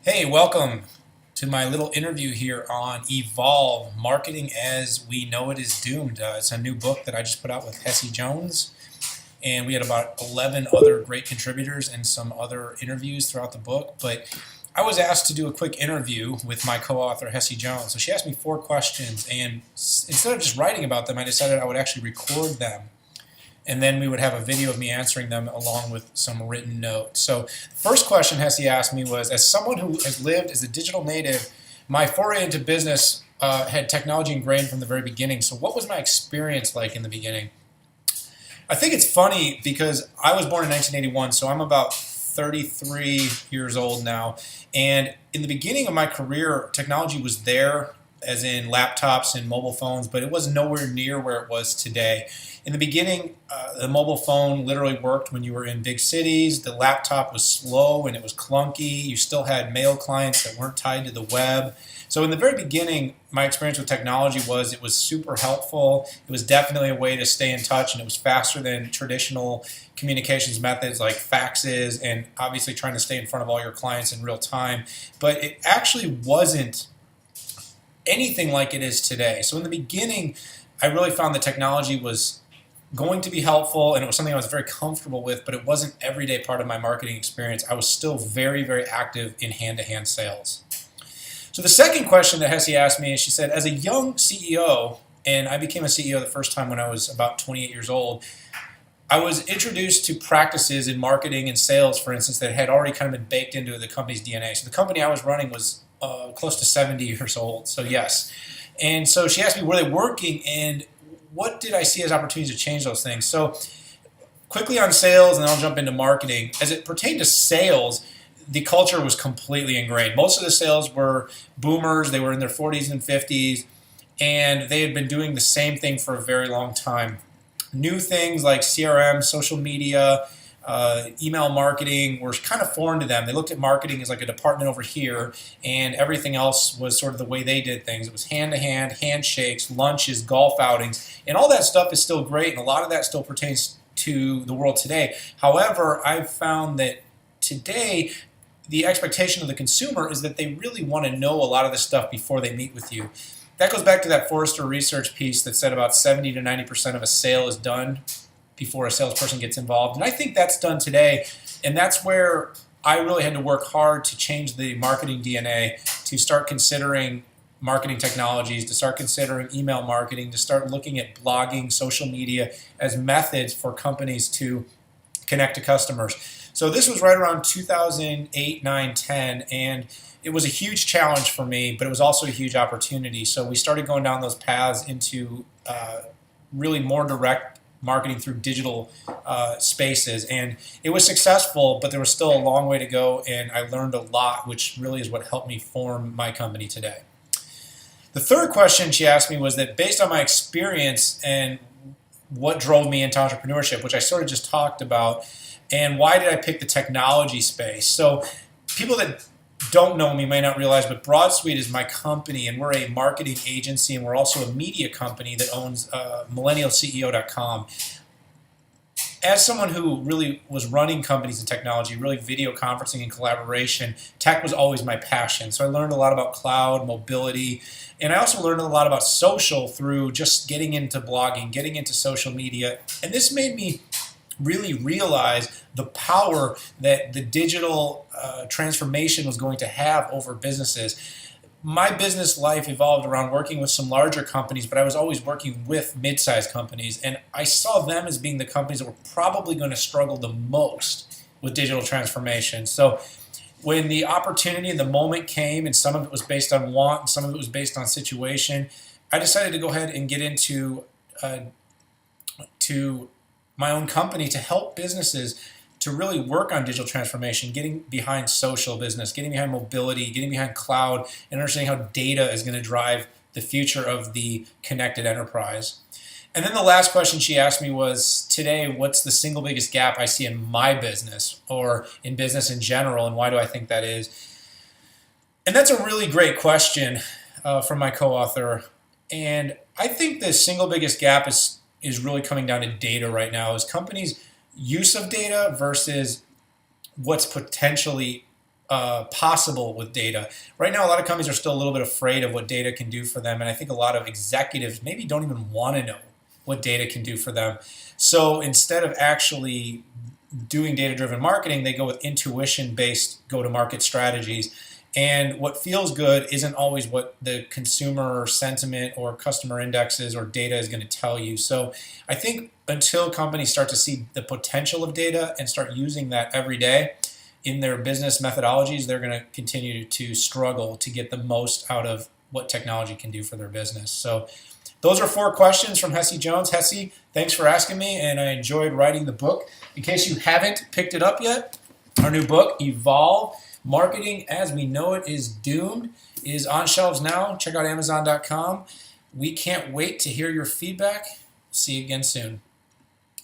Hey, welcome to my little interview here on Evolve Marketing as We Know It Is Doomed. It's a new book that I just put out with Hesse Jones, and we had about 11 other great contributors and some other interviews throughout the book. But I was asked to do a quick interview with my co author, Hesse Jones. So she asked me 4 questions, and instead of just writing about them, I decided I would actually record them, and then we would have a video of me answering them along with some written notes. So the first question Hesse asked me was, as someone who has lived as a digital native, my foray into business had technology ingrained from the very beginning. So what was my experience like in the beginning? I think it's funny because I was born in 1981, so I'm about 33 years old now. And in the beginning of my career, technology was there, as in laptops and mobile phones, but it was nowhere near where it was today. In the beginning, the mobile phone literally worked when you were in big cities. The laptop was slow and it was clunky. You still had mail clients that weren't tied to the web. So in the very beginning, my experience with technology was it was super helpful. It was definitely a way to stay in touch, and it was faster than traditional communications methods like faxes and obviously trying to stay in front of all your clients in real time. But it actually wasn't anything like it is today. So in the beginning, I really found that technology was going to be helpful, and it was something I was very comfortable with, but it wasn't everyday part of my marketing experience. I was still very, very active in hand-to-hand sales. So the second question that Hesse asked me is, she said, as a young CEO, and I became a CEO the first time when I was about 28 years old, I was introduced to practices in marketing and sales, for instance, that had already kind of been baked into the company's DNA. So the company I was running was close to 70 years old, so yes. And so she asked me, were they working, and what did I see as opportunities to change those things? So quickly on sales, and then I'll jump into marketing. As it pertained to sales, the culture was completely ingrained. Most of the sales were boomers. They were in their 40s and 50s, and they had been doing the same thing for a very long time. New things like CRM, social media, email marketing were kind of foreign to them. They looked at marketing as like a department over here, and everything else was sort of the way they did things. It was hand-to-hand, handshakes, lunches, golf outings, and all that stuff is still great, and a lot of that still pertains to the world today. However, I've found that today, the expectation of the consumer is that they really want to know a lot of this stuff before they meet with you. That goes back to that Forrester research piece that said about 70 to 90% of a sale is done before a salesperson gets involved. And I think that's done today. And that's where I really had to work hard to change the marketing DNA, to start considering marketing technologies, to start considering email marketing, to start looking at blogging, social media as methods for companies to connect to customers. So this was right around 2008, 9, 10, and it was a huge challenge for me, but it was also a huge opportunity. So we started going down those paths into really more direct marketing through digital spaces, and it was successful, but there was still a long way to go, and I learned a lot, which really is what helped me form my company today. The third question she asked me was that based on my experience and what drove me into entrepreneurship, which I sort of just talked about, and why did I pick the technology space? So people that don't know me may not realize, but BroadSuite is my company, and we're a marketing agency, and we're also a media company that owns millennialceo.com. As someone who really was running companies in technology, really video conferencing and collaboration, tech was always my passion. So I learned a lot about cloud, mobility, and I also learned a lot about social through just getting into blogging, getting into social media. And this made me really realize the power that the digital transformation was going to have over businesses. My business life evolved around working with some larger companies, but I was always working with mid-sized companies, and I saw them as being the companies that were probably going to struggle the most with digital transformation. So when the opportunity and the moment came, and some of it was based on want and some of it was based on situation, I decided to go ahead and get into to my own company to help businesses to really work on digital transformation, getting behind social business, getting behind mobility, getting behind cloud, and understanding how data is going to drive the future of the connected enterprise. And then the last question she asked me was, today, what's the single biggest gap I see in my business or in business in general, and why do I think that is? And that's a really great question from my co-author. And I think the single biggest gap is really coming down to data right now, is companies' use of data versus what's potentially possible with data. Right now, a lot of companies are still a little bit afraid of what data can do for them, and I think a lot of executives maybe don't even want to know what data can do for them. So instead of actually doing data-driven marketing, they go with intuition-based go-to-market strategies. And what feels good isn't always what the consumer sentiment or customer indexes or data is going to tell you. So I think until companies start to see the potential of data and start using that every day in their business methodologies, they're going to continue to struggle to get the most out of what technology can do for their business. So those are 4 questions from Hesse Jones. Hesse, thanks for asking me, and I enjoyed writing the book. In case you haven't picked it up yet, our new book, Evolve, Marketing as We Know It Is Doomed, is on shelves now. Check out Amazon.com. We can't wait to hear your feedback. See you again soon.